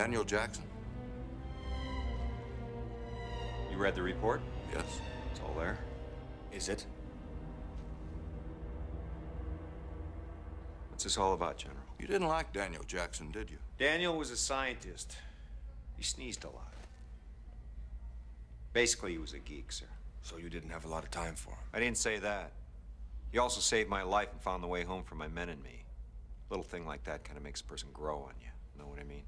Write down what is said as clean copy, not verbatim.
Daniel Jackson? You read the report? Yes. It's all there. Is it? What's this all about, General? You didn't like Daniel Jackson, did you? Daniel was a scientist. He sneezed a lot. Basically, he was a geek, sir. So you didn't have a lot of time for him? I didn't say that. He also saved my life and found the way home for my men and me. A little thing like that kind of makes a person grow on you. Know what I mean?